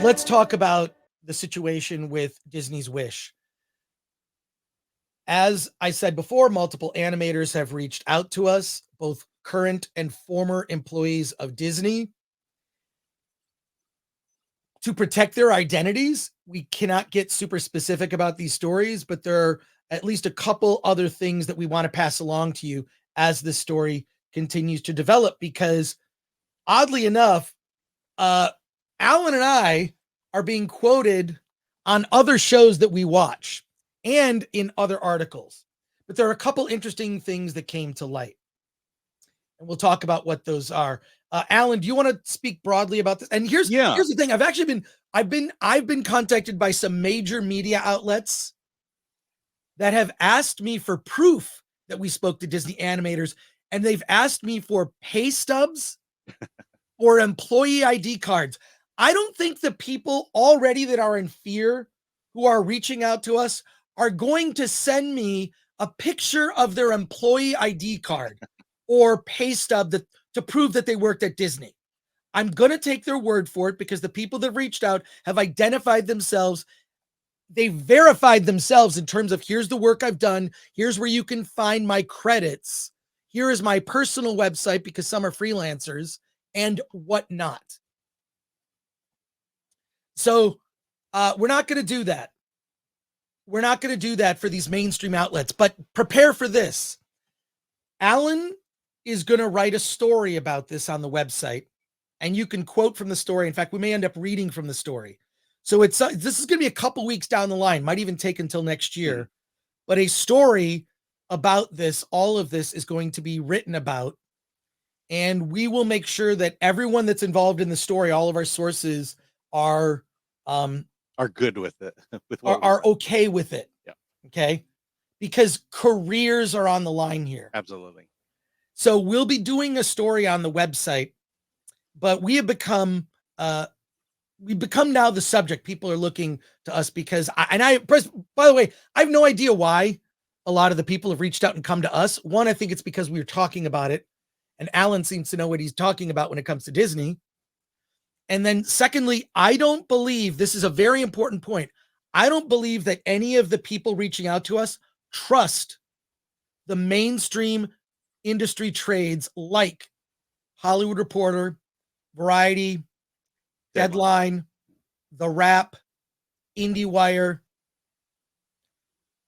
let's talk about the situation with Disney's Wish. As I said before, multiple animators have reached out to us, both current and former employees of Disney. To protect their identities, we cannot get super specific about these stories, but there are at least a couple other things that we want to pass along to you as this story continues to develop, because oddly enough, Alan and I are being quoted on other shows that we watch and in other articles. But there are a couple interesting things that came to light, and we'll talk about what those are. Alan, do you want to speak broadly about this? And here's the thing: I've been contacted by some major media outlets that have asked me for proof that we spoke to Disney animators, and they've asked me for pay stubs or employee ID cards. I don't think the people already that are in fear who are reaching out to us are going to send me a picture of their employee ID card or pay stub to prove that they worked at Disney. I'm going to take their word for it, because the people that reached out have identified themselves. They verified themselves in terms of, here's the work I've done. Here's where you can find my credits. Here is my personal website, because some are freelancers and whatnot. So we're not going to do that. We're not going to do that for these mainstream outlets, but prepare for this. Alan is going to write a story about this on the website, and you can quote from the story. In fact, we may end up reading from the story. So this is going to be a couple weeks down the line, might even take until next year, but a story about this, all of this is going to be written about, and we will make sure that everyone that's involved in the story, all of our sources are good with it, are okay with it. Yeah. Okay. Because careers are on the line here. Absolutely. So we'll be doing a story on the website, but we have become now the subject. People are looking to us because by the way, I have no idea why a lot of the people have reached out and come to us. One, I think it's because we were talking about it, and Alan seems to know what he's talking about when it comes to Disney. And then secondly, I don't believe, this is a very important point, I don't believe that any of the people reaching out to us trust the mainstream industry trades like Hollywood Reporter, Variety, Deadline, The Wrap, IndieWire.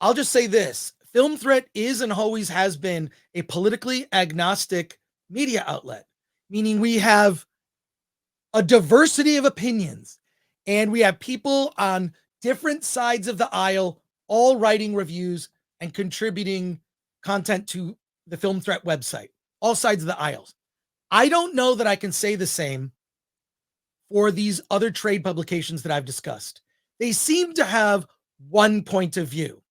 I'll just say this: Film Threat is and always has been a politically agnostic media outlet, meaning we have a diversity of opinions, and we have people on different sides of the aisle all writing reviews and contributing content to the Film Threat website, all sides of the aisles. I don't know that I can say the same for these other trade publications that I've discussed. They seem to have one point of view.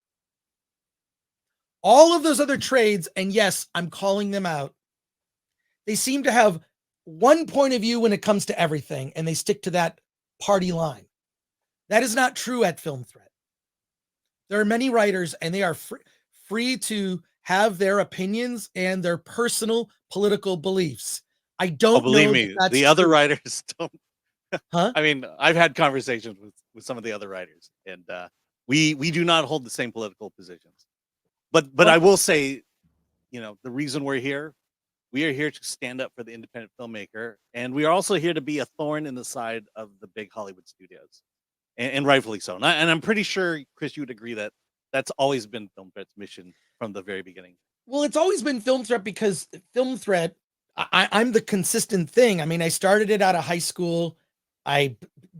All of those other trades, and yes, I'm calling them out, they seem to have one point of view when it comes to everything, and they stick to that party line. That is not true at Film Threat. There are many writers, and they are free to have their opinions and their personal political beliefs. I don't believe me, the other writers don't. Huh? I mean, I've had conversations with some of the other writers, and we do not hold the same political positions. But I will say, the reason we're here, we are here to stand up for the independent filmmaker, and we are also here to be a thorn in the side of the big Hollywood studios, and rightfully so. And I'm pretty sure, Chris, you would agree that that's always been Film Threat's mission from the very beginning. Well, it's always been Film Threat because Film Threat, I'm the consistent thing. I mean, I started it out of high school. I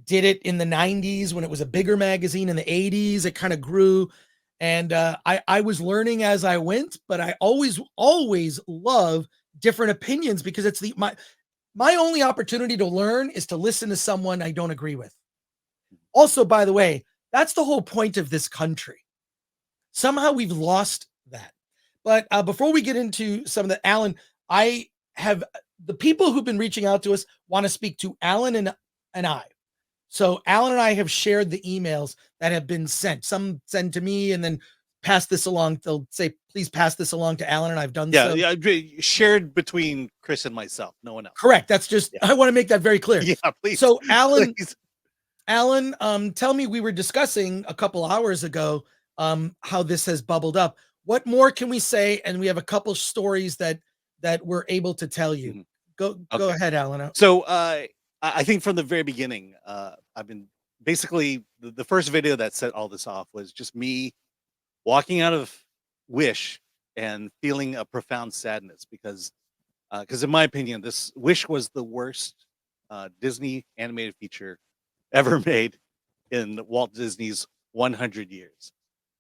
did it in the 90s when it was a bigger magazine. In the 80s, it kind of grew. And I was learning as I went, but I always love different opinions, because it's my only opportunity to learn is to listen to someone I don't agree with. Also, by the way, that's the whole point of this country. Somehow we've lost that. But before we get into some of the, Alan, I have the people who've been reaching out to us want to speak to Alan and I. So Alan and I have shared the emails that have been sent. Some send to me and then pass this along. They'll say, please pass this along to Alan, and I've done so. Yeah, shared between Chris and myself, no one else. Correct. That's just, I want to make that very clear. Yeah, please. So Alan, please. Alan, tell me, we were discussing a couple hours ago how this has bubbled up. What more can we say? And we have a couple stories that we're able to tell you. Mhm. Go Okay. ahead, Alan. So I think from the very beginning, I've been basically the first video that set all this off was just me walking out of Wish and feeling a profound sadness because in my opinion, this Wish was the worst Disney animated feature ever made in Walt Disney's 100 years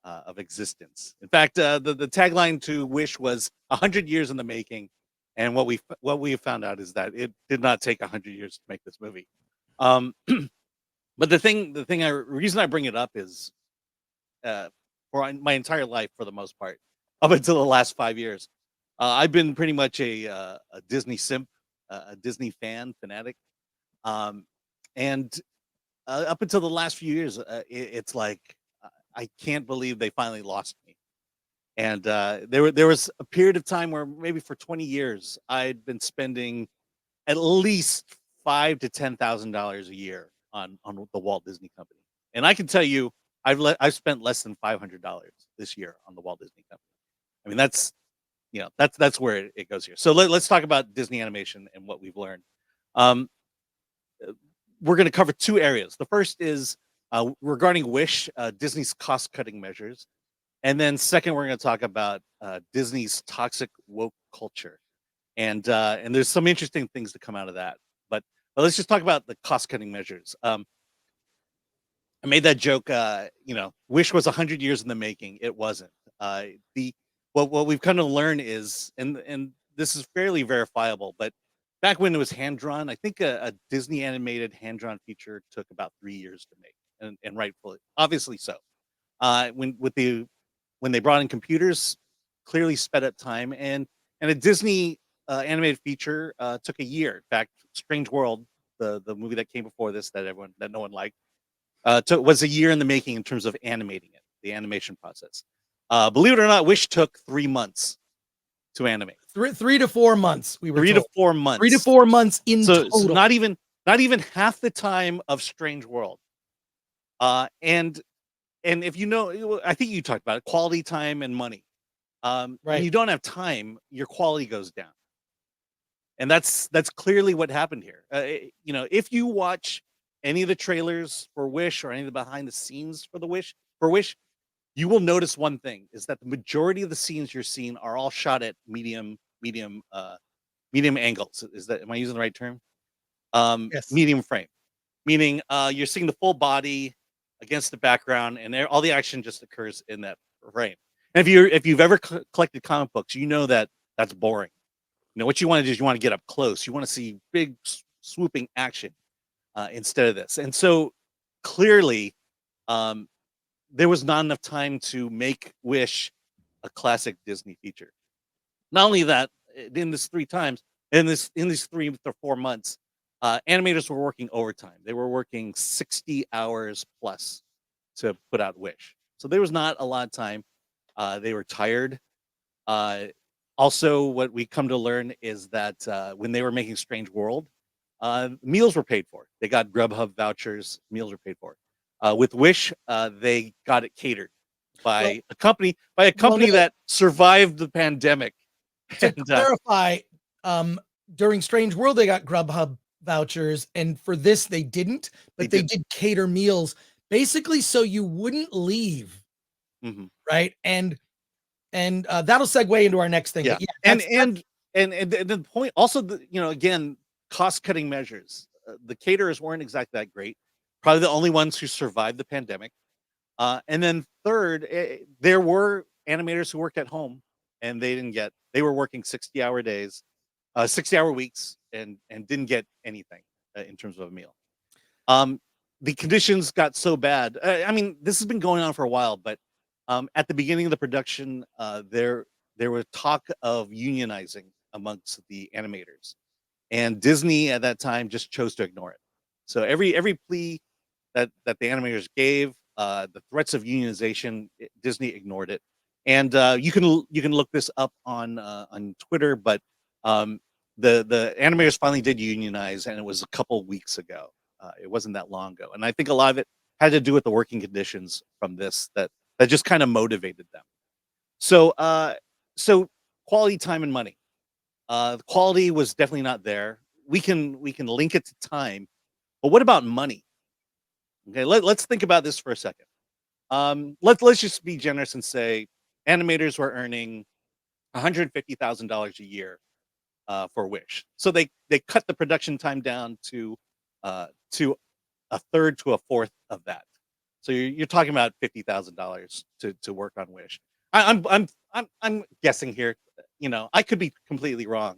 of existence. In fact, the tagline to Wish was 100 years in the making, and what we have found out is that it did not take 100 years to make this movie. Um, but reason I bring it up is uh, my entire life, for the most part, up until the last 5 years, I've been pretty much a Disney simp, a Disney fanatic, um, and up until the last few years, it's like I can't believe they finally lost me. And there was a period of time where maybe for 20 years I'd been spending at least $5,000 to $10,000 a year on the Walt Disney Company, and I can tell you I've spent less than $500 this year on the Walt Disney Company. I mean that's where it goes here. So let's talk about Disney animation and what we've learned. Um, we're going to cover two areas. The first is regarding Wish, Disney's cost cutting measures. And then second, we're going to talk about Disney's toxic woke culture. And there's some interesting things to come out of that. But let's just talk about the cost cutting measures. I made that joke. Wish was 100 years in the making. It wasn't. The what we've come to learn is, and this is fairly verifiable, but back when it was hand drawn, I think a Disney animated hand drawn feature took about 3 years to make, and rightfully, obviously so. When they brought in computers, clearly sped up time, and a Disney animated feature took a year. In fact, Strange World, the movie that came before this that no one liked, was a year in the making in terms of animating it, the animation process. Believe it or not, Wish took 3 months to animate. 3 to 4 months. We were 3 to 4 months. 3 to 4 months in So total. not even half the time of Strange World. And if you know, I think you talked about it, quality time and money. When Right. you don't have time, your quality goes down, and that's clearly what happened here. If you watch any of the trailers for Wish or any of the behind the scenes for Wish, you will notice one thing is that the majority of the scenes you're seeing are all shot at medium angles. Am I using the right term? Yes. Medium frame, meaning you're seeing the full body against the background, and all the action just occurs in that frame. And if you've ever collected comic books, you know that that's boring. What you want to do is you want to get up close. You want to see big swooping action instead of this. And so clearly, um, there was not enough time to make Wish a classic Disney feature. Not only that, in this three times, in these 3 to 4 months, animators were working overtime. They were working 60 hours plus to put out Wish. So there was not a lot of time. They were tired. Uh, Also, what we come to learn is that when they were making Strange World, meals were paid for. They got Grubhub vouchers. Meals were paid for. With Wish, they got it catered Well, by a well, no, company that survived the pandemic. to And clarify, um, during Strange World, they got Grubhub vouchers, and for this, they didn't, they but they didn't. did cater meals basically so you wouldn't leave, Mhm. right? And that'll segue into our next thing. Yeah, But yeah, and the point also, again, cost cutting measures. The caterers weren't exactly that great. Probably the only ones who survived the pandemic. And then third, there were animators who worked at home, and they were working 60-hour days, 60-hour weeks, and didn't get anything in terms of a meal. Um, the conditions got so bad. I mean, this has been going on for a while, but at the beginning of the production, there was talk of unionizing amongst the animators, and Disney at that time just chose to ignore it. So every plea that the animators gave, the threats of unionization, Disney ignored it. And you can look this up on Twitter, but um, the animators finally did unionize, and it was a couple weeks ago. It wasn't that long ago, and I think a lot of it had to do with the working conditions from this that just kind of motivated them. So, so quality time and money. The quality was definitely not there. We can link it to time, but what about money? Okay, let's think about this for a second. Let's just be generous and say animators were earning $150,000 a year for Wish. So they cut the production time down to a third to a fourth of that. So you're talking about $50,000 to work on Wish. I'm guessing here. I could be completely wrong.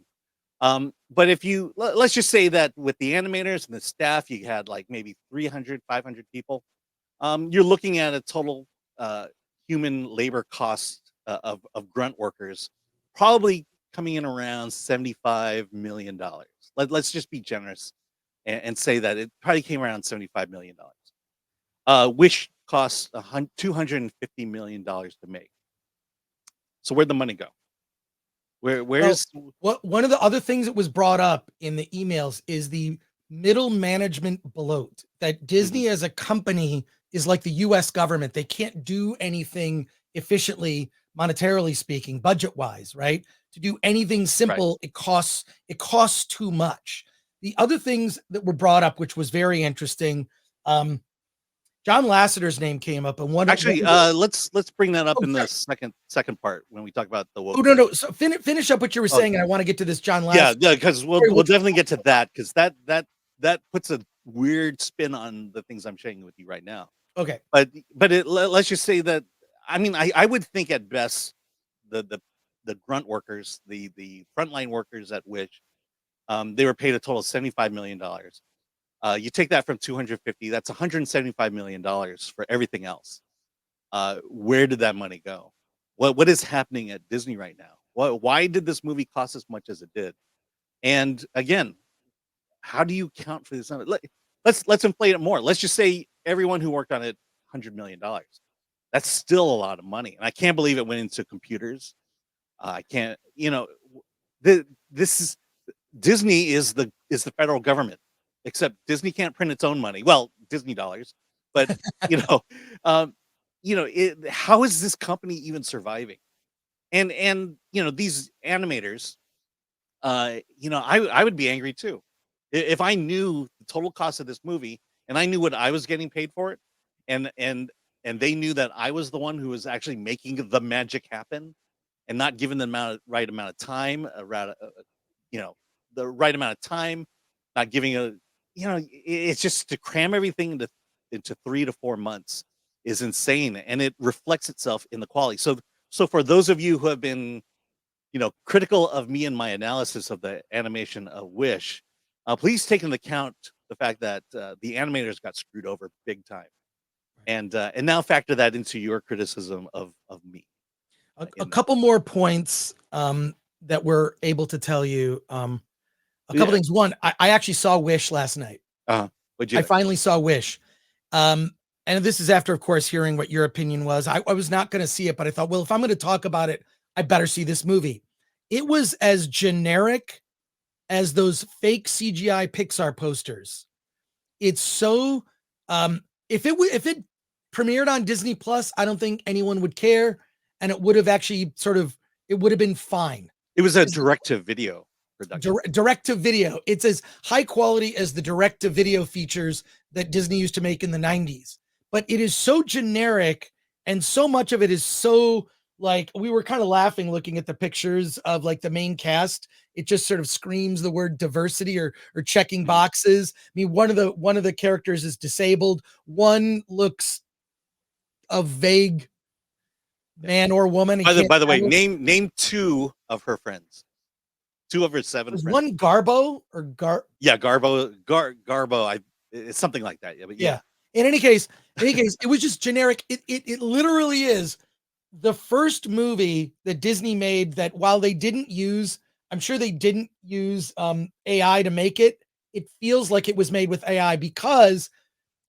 But if let's just say that with the animators and the staff, you had like maybe 300, 500 people. You're looking at a total human labor cost of grunt workers, probably coming in around $75 million. Let's just be generous and say that it probably came around $75 million. Which costs $250 million to make. So where'd the money go? Well, Where's one of the other things that was brought up in the emails is the middle management bloat, that Disney as a company is like the US government. They can't do anything efficiently, monetarily speaking, budget wise, right? To do anything right? simple, it costs too much. The other things that were brought up, which was very interesting, um, John Lasseter's name came up, and Actually, let's bring that up oh, in the sorry. second part when we talk about the Oh, no, wokeness. no. So finish up what you were Oh, saying, and I want to get to this John yeah, Lasseter. yeah, because we'll Sorry, we'll definitely get to that because that puts a weird spin on the things I'm sharing with you right now. okay. Let's just say that I mean I would think at best the the the grunt workers, the frontline workers at Wish, they were paid a total of $75 million. You take that from 250, that's $175 million for everything else. Where did that money go? What is happening at Disney right now? Why did this movie cost as much as it did? And again, how do you count for this number? Let's inflate it more. Let's just say everyone who worked on it, $100 million. That's still a lot of money, and I can't believe it went into computers. I can't. This is Disney is the federal government, except Disney can't print its own money. Well, Disney dollars, but you know, um, how is this company even surviving? And these animators, I would be angry too. If I knew the total cost of this movie and I knew what I was getting paid for it, and and and they knew that I was the one who was actually making the magic happen and not given the right amount of time, you know, the right amount of time, not giving it's just to cram everything into 3 to 4 months is insane, and it reflects itself in the quality. So for those of you who have been critical of me and my analysis of the animation of Wish, please take into account the fact that the animators got screwed over big time, and now factor that into your criticism of me A in that. couple more points that we're able to tell you. A couple Yeah. things. One, I actually saw Wish last night. What'd you I think? finally saw Wish. And this is after, of course, hearing what your opinion was. I was not going to see it, but I thought, well, if I'm going to talk about it, I better see this movie. It was as generic as those fake CGI Pixar posters. It's so if it premiered on Disney Plus, I don't think anyone would care, and it would have actually it would have been fine. It was a direct to video production. Direct to video. It's as high quality as the direct to video features that Disney used to make in the 90s. But it is so generic, and so much of it is so like, we were kind of laughing looking at the pictures of like the main cast. It just sort of screams the word diversity or checking Mhm. boxes. I mean, one of the characters is disabled. One looks a vague Yeah. man or woman. He By can't the way, tell. name two of her friends. Two of her seven Was friends. one Garbo or Yeah, Garbo. It's something like that. Yeah, but Yeah. yeah. In any case, it was just generic. It literally is the first movie that Disney made that, while they didn't use, I'm sure they didn't use AI to make it. It feels like it was made with AI because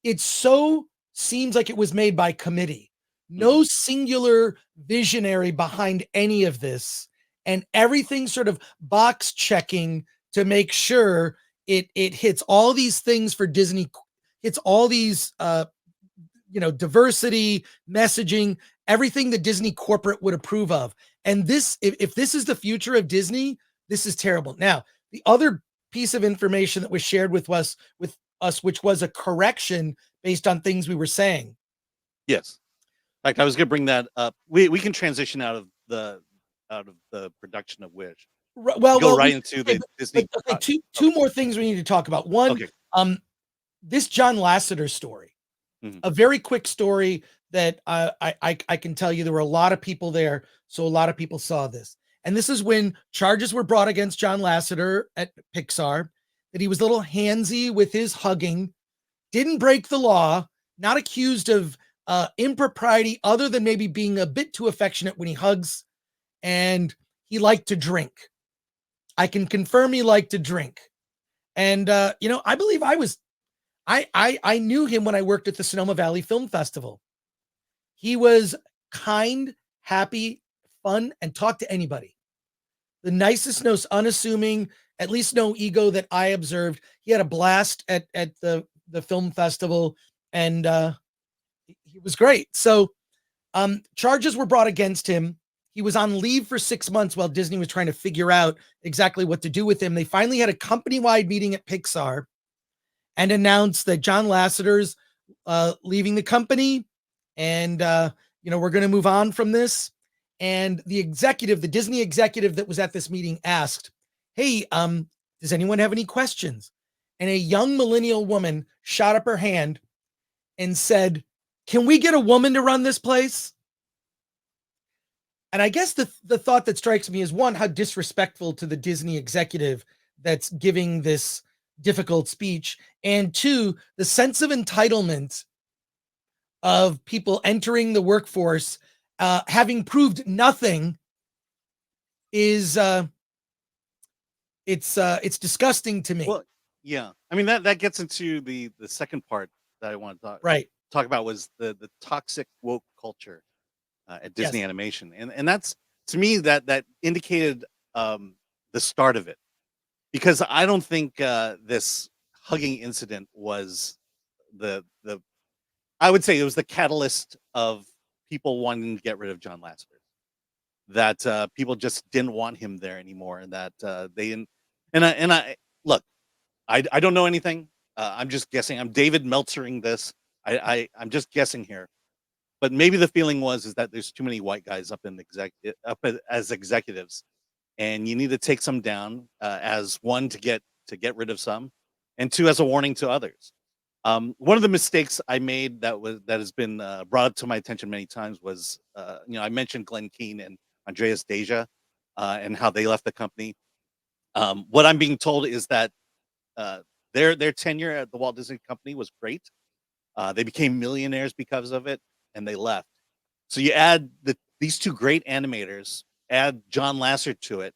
it so seems like it was made by committee. Mhm. No singular visionary behind any of this, and everything sort of box checking to make sure it hits all these things for Disney, hits all these diversity, messaging, everything that Disney corporate would approve of. And this, if this is the future of Disney, this is terrible. Now, the other piece of information that was shared with us, which was a correction based on things we were saying. Yes. In fact, I was going to bring that up. We can transition out of the production of Wish. Go right into the Disney. Two more things we need to talk about. One, this John Lasseter story, a very quick story that I can tell you there were a lot of people there, so a lot of people saw this. And this is when charges were brought against John Lasseter at Pixar, that he was a little handsy with his hugging, didn't break the law, not accused of impropriety other than maybe being a bit too affectionate when he hugs, and he liked to drink. I can confirm he liked to drink. And I believe I knew him when I worked at the Sonoma Valley Film Festival. He was kind, happy, fun, and talked to anybody. The nicest, most unassuming, at least no ego that I observed. He had a blast at the film festival, and he was great. So charges were brought against him. He was on leave for 6 months while Disney was trying to figure out exactly what to do with him. They finally had a company-wide meeting at Pixar and announced that John Lasseter's leaving the company, and we're going to move on from this. And the Disney executive that was at this meeting asked, "Hey, does anyone have any questions?" And a young millennial woman shot up her hand and said, "Can we get a woman to run this place?" And I guess the thought that strikes me is, one, how disrespectful to the Disney executive that's giving this difficult speech, and two, the sense of entitlement of people entering the workforce, having proved nothing, is it's disgusting to me. Well, yeah, I mean that gets into the second part that I want to talk about, was the toxic woke culture at Disney Animation, and that's, to me, that indicated the start of it, because I don't think this hugging incident was I would say it was the catalyst of people wanting to get rid of John Lasseter. That people just didn't want him there anymore, and that they didn't. And I look, I don't know anything. I'm just guessing. I'm David Meltzering this. I'm just guessing here. But maybe the feeling is that there's too many white guys up as executives, and you need to take some down, as one, to get rid of some, and two, as a warning to others. One of the mistakes I made that has been brought up to my attention many times was, I mentioned Glenn Keane and Andreas Deja, and how they left the company. What I'm being told is that their tenure at the Walt Disney Company was great. They became millionaires because of it, and they left. So you add these two great animators, add John Lasseter to it,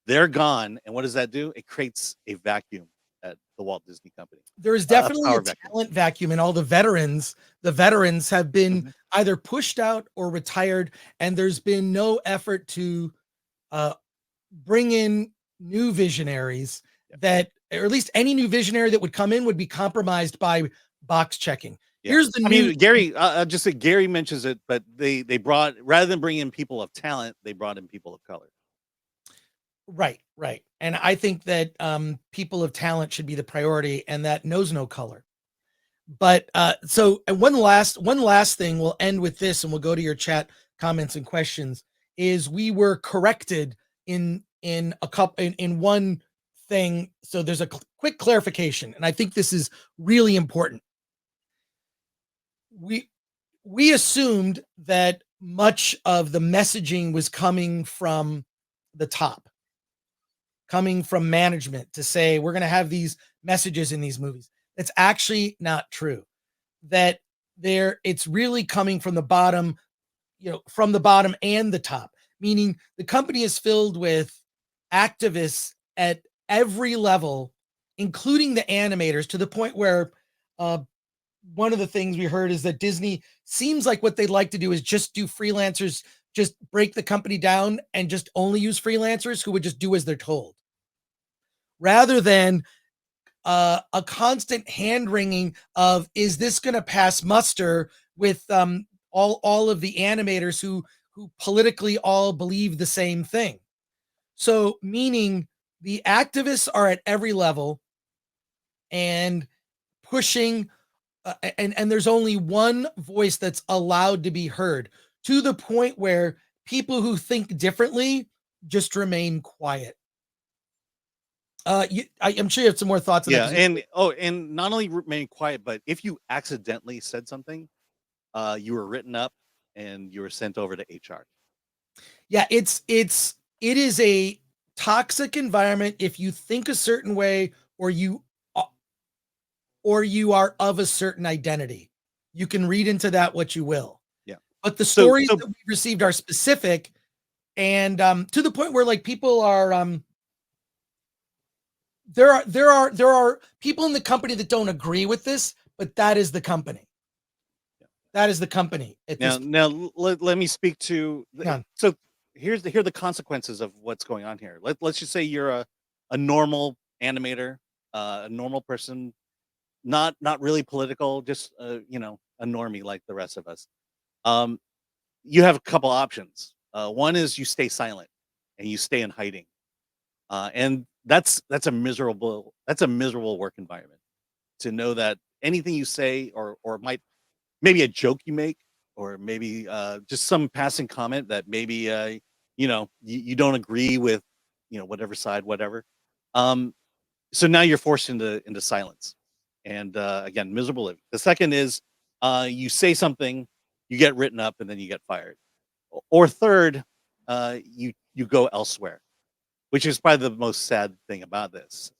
they're gone, and what does that do? It creates a vacuum at the Walt Disney Company. There is definitely a talent vacuum, and all the veterans have been either pushed out or retired, and there's been no effort to bring in new visionaries, that, or at least any new visionary that would come in would be compromised by box checking. Yeah. Here's the new Gary. I'll just say Gary mentions it, but they brought, rather than bringing in people of talent, they brought in people of color. Right. And I think that people of talent should be the priority, and that knows no color. But so one last thing, we'll end with this, and we'll go to your chat comments and questions. Is we were corrected in one thing. So there's a quick clarification, and I think this is really important. We assumed that much of the messaging was coming from the top, coming from management, to say we're going to have these messages in these movies. That's actually not true. That it's really coming from the bottom, from the bottom and the top, meaning the company is filled with activists at every level, including the animators, to the point where one of the things we heard is that Disney seems like what they'd like to do is just do freelancers, just break the company down and just only use freelancers who would just do as they're told, rather than a constant hand wringing of, is this going to pass muster with all of the animators who politically all believe the same thing. So meaning the activists are at every level and pushing, and there's only one voice that's allowed to be heard, to the point where people who think differently just remain quiet. I'm sure you have some more thoughts on that. Yeah, and not only remain quiet, but if you accidentally said something, you were written up and you were sent over to HR. Yeah, it is a toxic environment if you think a certain way, or you are of a certain identity. You can read into that what you will. Yeah. But the So stories that we received are specific, and to the point where like people are there are people in the company that don't agree with this, but that is the company. That is the company at now, this. let me speak to. Yeah. So here are the consequences of what's going on here. Let's just say you're a normal animator, a normal person, not really political, just a normie like the rest of us. Um, you have a couple options. One is you stay silent and you stay in hiding, and that's a miserable work environment. To know that anything you say or might maybe a joke you make, or maybe just some passing comment that maybe you don't agree with, whatever side, whatever. Um, so now you're forced into silence, and again, miserable living. The second is you say something, you get written up, and then you get fired. Or third, you go elsewhere, which is probably the most sad thing about this.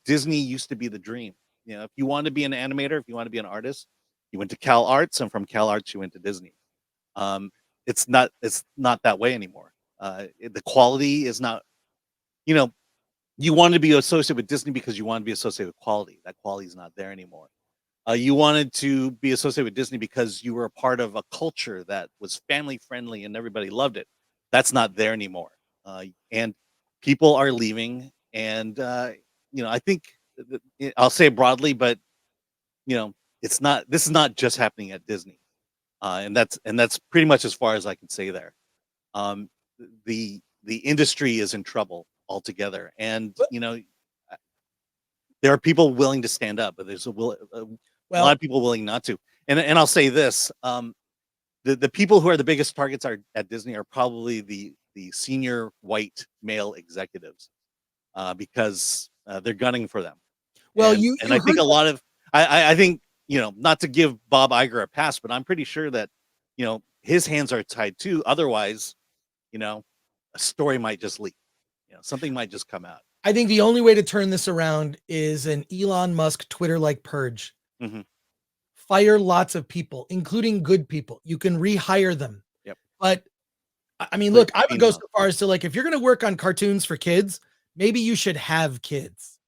Disney used to be the dream. If you want to be an animator, if you want to be an artist, you went to Cal Arts, and from Cal Arts you went to Disney. Um, it's not that way anymore. The quality is not. You know, you wanted to be associated with Disney because you want to be associated with quality. That quality is not there anymore. You wanted to be associated with Disney because you were a part of a culture that was family friendly and everybody loved it. That's not there anymore. And people are leaving. And, I think I'll say it broadly, but, this is not just happening at Disney. And that's pretty much as far as I can say there. Um, the industry is in trouble altogether. And, there are people willing to stand up, but there's a lot Well, of people willing not to. And I'll say this: the people who are the biggest targets are at Disney are probably the senior white male executives, because they're gunning for them. well, And you I think heard a lot of I think not to give Bob Iger a pass, but I'm pretty sure that his hands are tied too. Otherwise, a story might just leak. Something might just come out. I think the only way to turn this around is an Elon Musk Twitter-like purge. Hmm. Fire lots of people, including good people. You can rehire them. Yep. But I mean, Like look, I would clean go house. so far as to, like, if you're going to work on cartoons for kids, maybe you should have kids.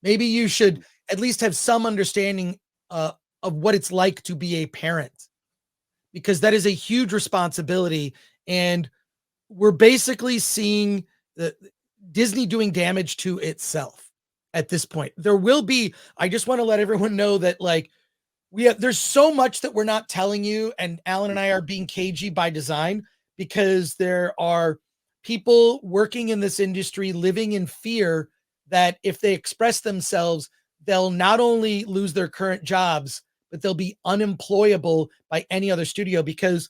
Maybe you should at least have some understanding of what it's like to be a parent, because that is a huge responsibility. And we're basically seeing the Disney doing damage to itself at this point. There will be, I just want to let everyone know that, like, there's so much that we're not telling you, and Alan and I are being cagey by design, because there are people working in this industry living in fear that if they express themselves, they'll not only lose their current jobs, but they'll be unemployable by any other studio, because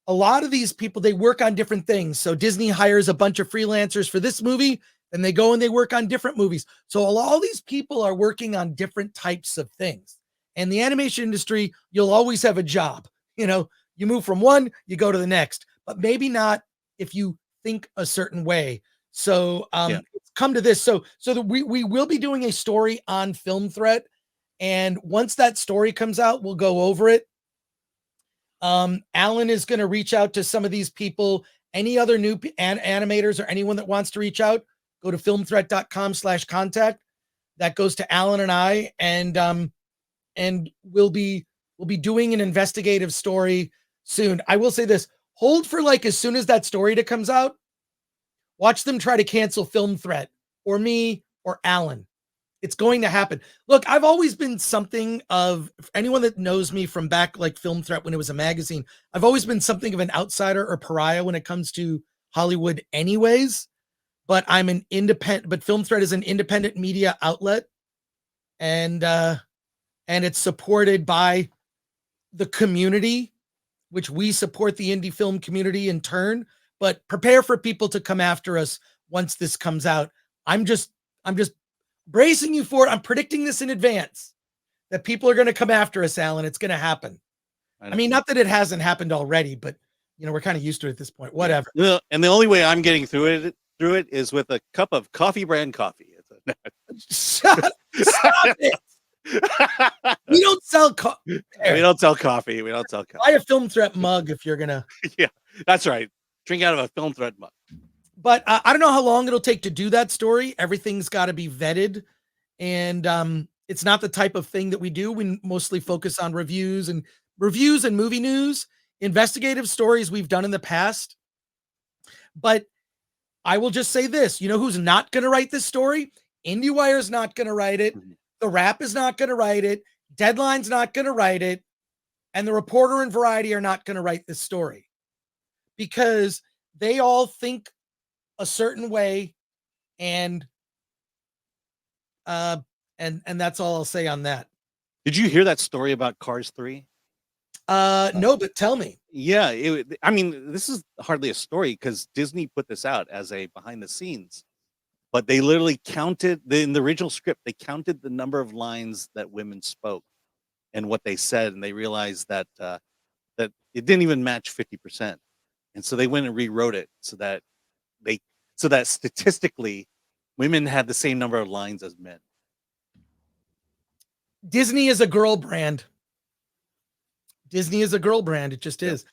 a lot of these people, they work on different things. So Disney hires a bunch of freelancers for this movie, and they go and they work on different movies. So all these people are working on different types of things. And the animation industry, you'll always have a job. You move from one, you go to the next, but maybe not if you think a certain way. So Yeah. it's come to this. So we will be doing a story on Film Threat. And once that story comes out, we'll go over it. Alan is going to reach out to some of these people. Any other new animators or anyone that wants to reach out, go to filmthreat.com/contact. That goes to Alan and I, and we'll be doing an investigative story soon. I will say this: hold for, like, as soon as that story comes out, watch them try to cancel Film Threat or me or Alan. It's going to happen. Look, I've always been something of, anyone that knows me from back like Film Threat when it was a magazine, I've always been something of an outsider or pariah when it comes to Hollywood anyways, but I'm an independent, but Film Threat is an independent media outlet, and it's supported by the community, which we support the indie film community in turn, but prepare for people to come after us once this comes out. I'm just bracing you for it. I'm predicting this in advance that people are going to come after us, Alan. It's going to happen. I mean, not that it hasn't happened already, but we're kind of used to it at this point. Whatever. Yeah. And the only way I'm getting through it is with a cup of coffee brand coffee. Stop it. We don't sell coffee. We don't sell coffee. We don't sell coffee. Buy a Film Threat mug if you're gonna. Yeah, that's right. Drink out of a Film Threat mug. But I don't know how long it'll take to do that story. Everything's got to be vetted, and it's not the type of thing that we do. We mostly focus on reviews and movie news, investigative stories we've done in the past. But I will just say this: who's not going to write this story? IndieWire's not going to write it. The Wrap is not going to write it. Deadline's not going to write it. And the Reporter and Variety are not going to write this story because they all think a certain way. And that's all I'll say on that. Did you hear that story about Cars 3? No, but tell me. Yeah. I mean, this is hardly a story because Disney put this out as a behind the scenes. But they literally counted in the original script. They counted the number of lines that women spoke and what they said, and they realized that that it didn't even match 50%. And so they went and rewrote it so that statistically, women had the same number of lines as men. Disney is a girl brand. Disney is a girl brand. It just is.